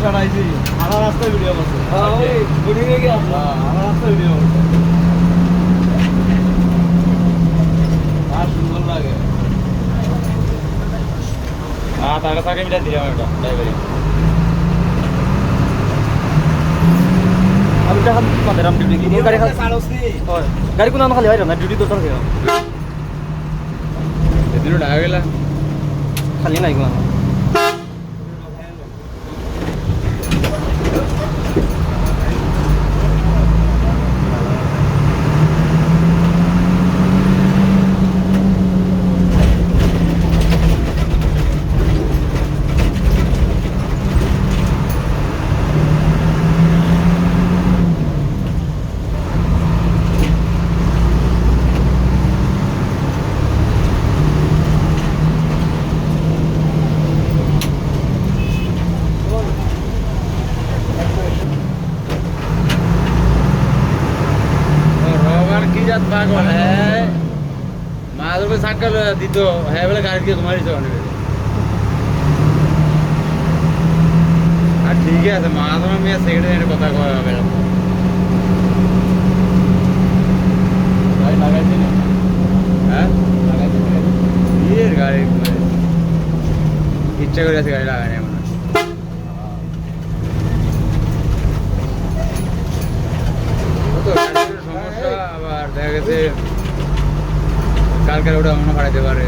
সমস্যা নাই জি আমার রাস্তায় ভিডিও করছে ওই বুড়ি হয়ে গেছে আমার রাস্তায় ভিডিও করছে আর সুন্দর লাগে তাকে তাকে মিটা দিলাম এটা ড্রাইভারি আমি দেখা মাদারাম ডিউটি কি গাড়ি গাড়ি কোনো খালি হয় না ডিউটি তো থাকে এদিনও ঢাকা গেলা খালি নাই কোনো पागल है माधुर में साकल दीदो है बोले गाड़ी की तुम्हारी चौने ठीक है तो माधुर में सेकंड ने पता को बेटा गाड़ी लगा दी ना हैं लगा दी ये गाड़ी इच्छा करे ऐसे गाड़ी लगाने में तो समस्या আবার দেখা গেছে কালকে ওটা মনে পাঠাইতে পারে